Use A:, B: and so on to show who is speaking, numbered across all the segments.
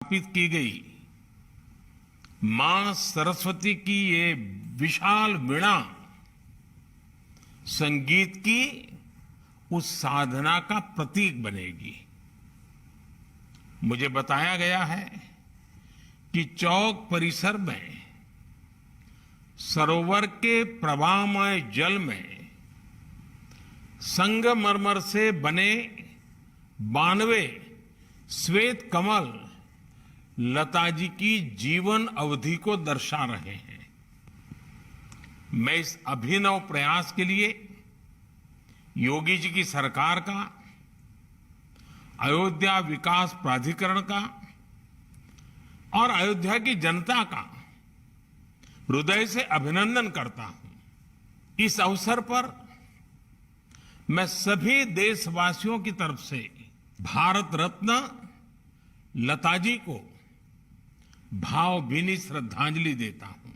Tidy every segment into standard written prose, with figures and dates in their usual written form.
A: स्थापित की गई मां सरस्वती की ये विशाल वीणा संगीत की उस साधना का प्रतीक बनेगी। मुझे बताया गया है कि चौक परिसर में सरोवर के प्रवाहमय जल में संगमरमर से बने 92 श्वेत कमल लता जी की जीवन अवधि को दर्शा रहे हैं। मैं इस अभिनव प्रयास के लिए योगी जी की सरकार का, अयोध्या विकास प्राधिकरण का और अयोध्या की जनता का हृदय से अभिनंदन करता हूं। इस अवसर पर मैं सभी देशवासियों की तरफ से भारत रत्न लता जी को भावभीनी श्रद्धांजलि देता हूं।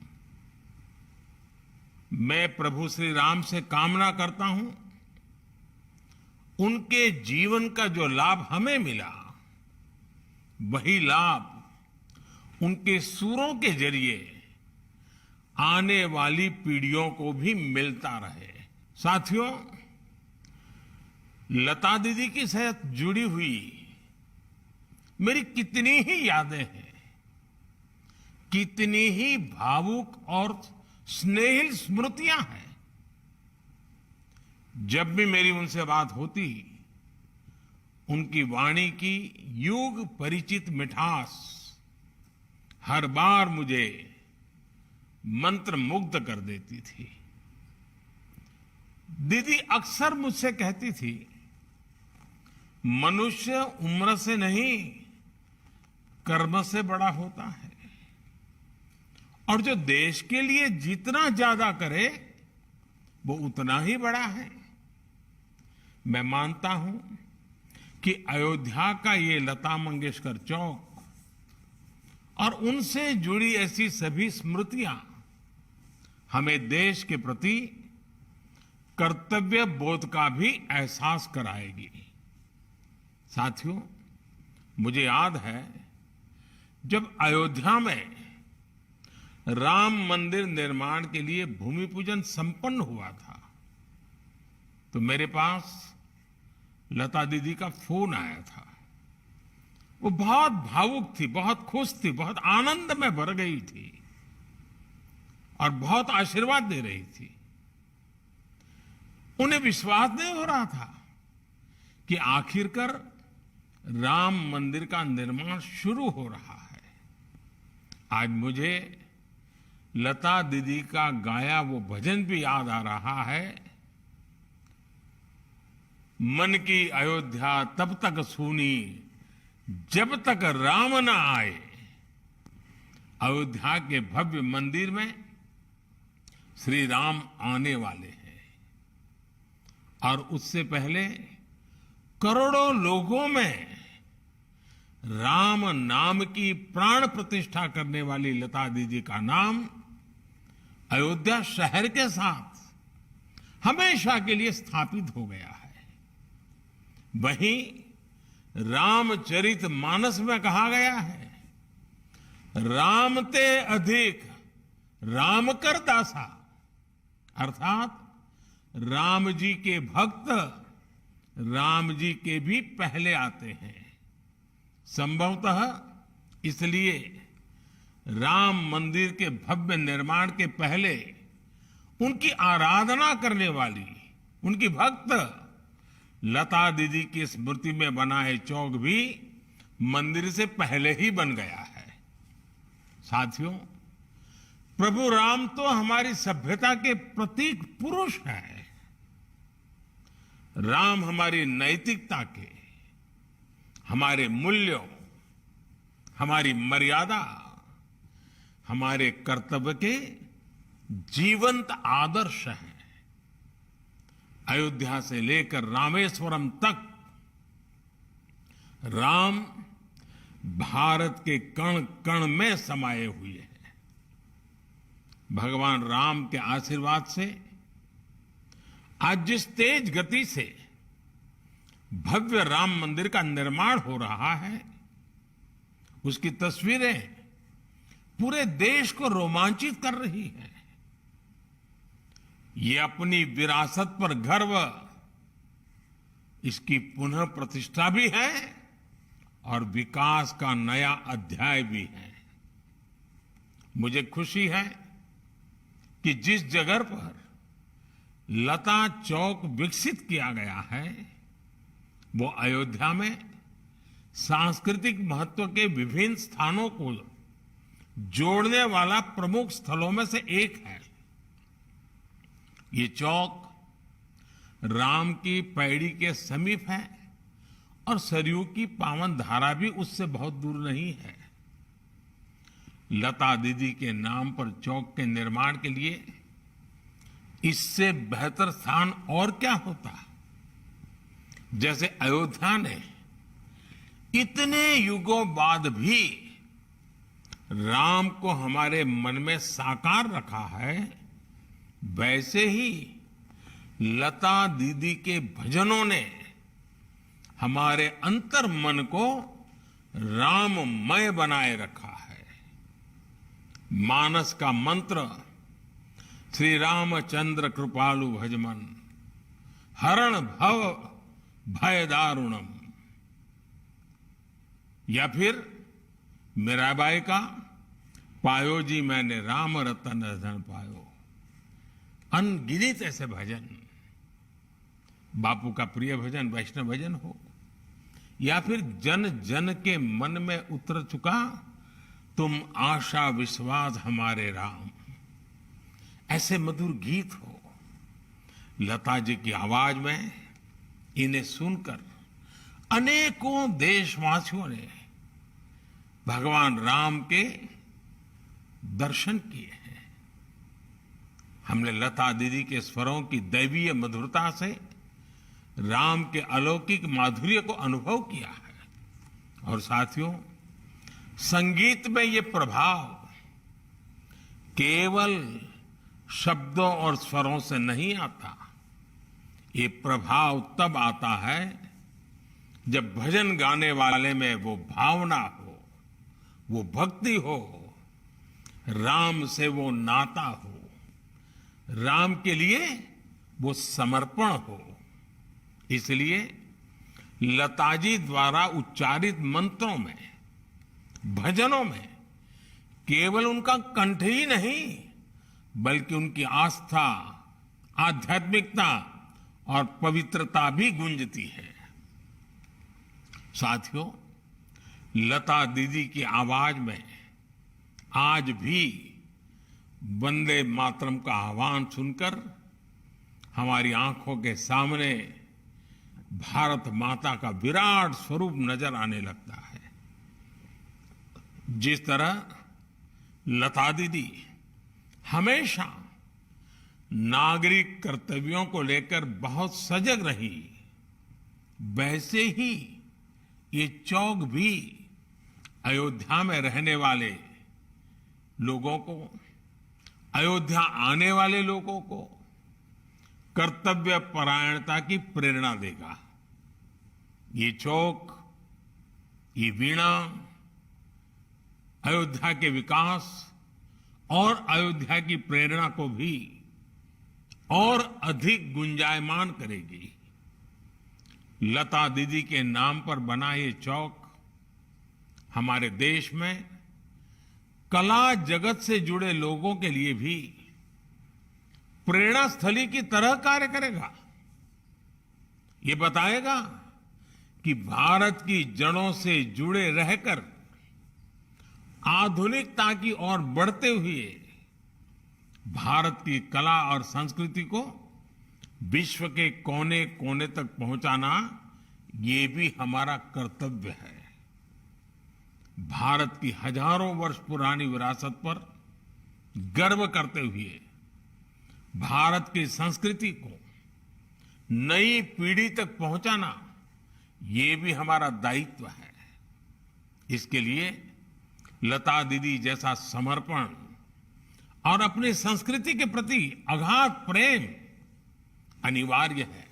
A: मैं प्रभु श्री राम से कामना करता हूं उनके जीवन का जो लाभ हमें मिला, वही लाभ उनके सूरों के जरिए आने वाली पीढ़ियों को भी मिलता रहे। साथियों, लता दीदी के साथ जुड़ी हुई मेरी कितनी ही यादें हैं, कितनी ही भावुक और स्नेहिल स्मृतियां हैं। जब भी मेरी उनसे बात होती, उनकी वाणी की युग परिचित मिठास हर बार मुझे मंत्र मुग्ध कर देती थी। दीदी अक्सर मुझसे कहती थी, मनुष्य उम्र से नहीं कर्म से बड़ा होता है, और जो देश के लिए जितना ज्यादा करे वो उतना ही बड़ा है। मैं मानता हूं कि अयोध्या का ये लता मंगेशकर चौक और उनसे जुड़ी ऐसी सभी स्मृतियां हमें देश के प्रति कर्तव्य बोध का भी एहसास कराएगी। साथियों, मुझे याद है जब अयोध्या में राम मंदिर निर्माण के लिए भूमि पूजन संपन्न हुआ था, तो मेरे पास लता दीदी का फोन आया था। वो बहुत भावुक थी, बहुत खुश थी, बहुत आनंद में भर गई थी और बहुत आशीर्वाद दे रही थी। उन्हें विश्वास नहीं हो रहा था कि आखिरकार राम मंदिर का निर्माण शुरू हो रहा है। आज मुझे लता दीदी का गाया वो भजन भी याद आ रहा है, मन की अयोध्या तब तक सूनी जब तक राम न आए। अयोध्या के भव्य मंदिर में श्री राम आने वाले हैं और उससे पहले करोड़ों लोगों में राम नाम की प्राण प्रतिष्ठा करने वाली लता दीदी का नाम अयोध्या शहर के साथ हमेशा के लिए स्थापित हो गया है। वहीं रामचरित मानस में कहा गया है, राम ते अधिक राम कर दासा, अर्थात राम जी के भक्त राम जी के भी पहले आते हैं। संभवतः इसलिए राम मंदिर के भव्य निर्माण के पहले उनकी आराधना करने वाली उनकी भक्त लता दीदी की स्मृति में बना है चौक भी मंदिर से पहले ही बन गया है। साथियों, प्रभु राम तो हमारी सभ्यता के प्रतीक पुरुष हैं। राम हमारी नैतिकता के, हमारे मूल्यों, हमारी मर्यादा, हमारे कर्तव्य के जीवंत आदर्श हैं। अयोध्या से लेकर रामेश्वरम तक राम भारत के कण कण में समाये हुए हैं। भगवान राम के आशीर्वाद से आज जिस तेज गति से भव्य राम मंदिर का निर्माण हो रहा है, उसकी तस्वीरें पूरे देश को रोमांचित कर रही हैं। ये अपनी विरासत पर गर्व, इसकी पुनः प्रतिष्ठा भी है और विकास का नया अध्याय भी है। मुझे खुशी है कि जिस जगह पर लता चौक विकसित किया गया है, वो अयोध्या में सांस्कृतिक महत्व के विभिन्न स्थानों को जोड़ने वाला प्रमुख स्थलों में से एक है। ये चौक राम की पैड़ी के समीप है और सरयू की पावन धारा भी उससे बहुत दूर नहीं है। लता दीदी के नाम पर चौक के निर्माण के लिए इससे बेहतर स्थान और क्या होता। जैसे अयोध्या ने इतने युगों बाद भी राम को हमारे मन में साकार रखा है, वैसे ही लता दीदी के भजनों ने हमारे अंतर मन को राममय बनाए रखा है। मानस का मंत्र श्री रामचंद्र कृपालु भजमन, हरण भव भय दारुणम, या फिर मीराबाई का पायो जी मैंने राम रतन धन पायो। अनगिनत ऐसे भजन, बापू का प्रिय भजन वैष्णव भजन हो, या फिर जन जन के मन में उतर चुका तुम आशा विश्वास हमारे राम, ऐसे मधुर गीत हो। लता जी की आवाज में इन्हें सुनकर अनेकों देशवासियों ने भगवान राम के दर्शन किए हैं। हमने लता दीदी के स्वरों की दैवीय मधुरता से राम के अलौकिक माधुर्य को अनुभव किया है। और साथियों, संगीत में ये प्रभाव केवल शब्दों और स्वरों से नहीं आता। ये प्रभाव तब आता है जब भजन गाने वाले में वो भावना हो, वो भक्ति हो, राम से वो नाता हो, राम के लिए वो समर्पण हो। इसलिए लताजी द्वारा उच्चारित मंत्रों में, भजनों में केवल उनका कंठ ही नहीं, बल्कि उनकी आस्था, आध्यात्मिकता और पवित्रता भी गूंजती है। साथियों, लता दीदी की आवाज में आज भी वंदे मातरम का आह्वान सुनकर हमारी आंखों के सामने भारत माता का विराट स्वरूप नजर आने लगता है। जिस तरह लता दीदी हमेशा नागरिक कर्तव्यों को लेकर बहुत सजग रही, वैसे ही ये चौक भी अयोध्या में रहने वाले लोगों को, अयोध्या आने वाले लोगों को कर्तव्य परायणता की प्रेरणा देगा। ये चौक, ये वीणा अयोध्या के विकास और अयोध्या की प्रेरणा को भी और अधिक गुंजायमान करेगी। लता दीदी के नाम पर बना ये चौक हमारे देश में कला जगत से जुड़े लोगों के लिए भी प्रेरणा स्थली की तरह कार्य करेगा। ये बताएगा कि भारत की जड़ों से जुड़े रहकर आधुनिकता की ओर बढ़ते हुए भारत की कला और संस्कृति को विश्व के कोने कोने तक पहुंचाना, ये भी हमारा कर्तव्य है। भारत की हजारों वर्ष पुरानी विरासत पर गर्व करते हुए भारत की संस्कृति को नई पीढ़ी तक पहुंचाना, ये भी हमारा दायित्व है। इसके लिए लता दीदी जैसा समर्पण और अपनी संस्कृति के प्रति अगाध प्रेम अनिवार्य है।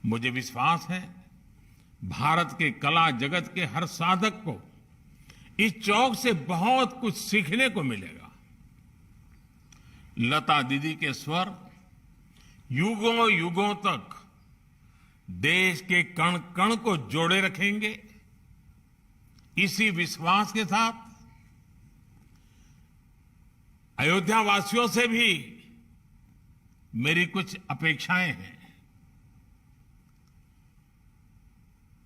A: मुझे विश्वास है भारत के कला जगत के हर साधक को इस चौक से बहुत कुछ सीखने को मिलेगा। लता दीदी के स्वर युगों युगों तक देश के कण कण को जोड़े रखेंगे। इसी विश्वास के साथ अयोध्या वासियों से भी मेरी कुछ अपेक्षाएं हैं।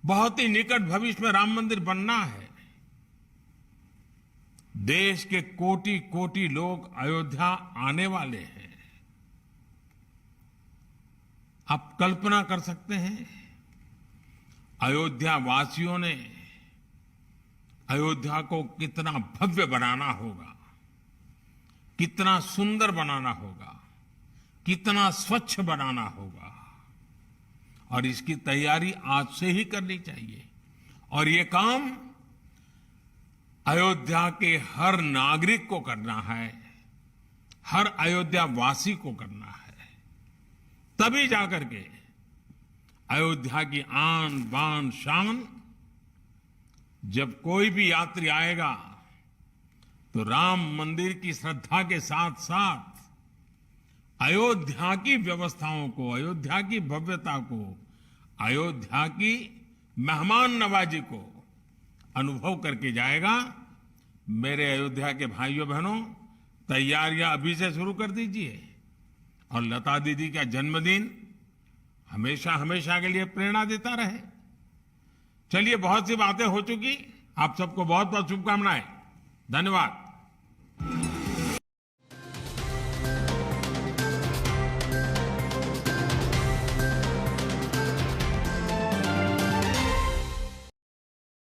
A: बहुत ही निकट भविष्य में राम मंदिर बनना है। देश के कोटि कोटि लोग अयोध्या आने वाले हैं। आप कल्पना कर सकते हैं, अयोध्या वासियों ने अयोध्या को कितना भव्य बनाना होगा, कितना सुंदर बनाना होगा, कितना स्वच्छ बनाना होगा, और इसकी तैयारी आज से ही करनी चाहिए। और ये काम अयोध्या के हर नागरिक को करना है, हर अयोध्या वासी को करना है। तभी जाकर के अयोध्या की आन बान शान, जब कोई भी यात्री आएगा तो राम मंदिर की श्रद्धा के साथ साथ अयोध्या की व्यवस्थाओं को, अयोध्या की भव्यता को, अयोध्या की मेहमान नवाजी को अनुभव करके जाएगा। मेरे अयोध्या के भाइयों बहनों, तैयारियां अभी से शुरू कर दीजिए। और लता दीदी का जन्मदिन हमेशा हमेशा के लिए प्रेरणा देता रहे। चलिए, बहुत सी बातें हो चुकी। आप सबको बहुत बहुत शुभकामनाएं। धन्यवाद।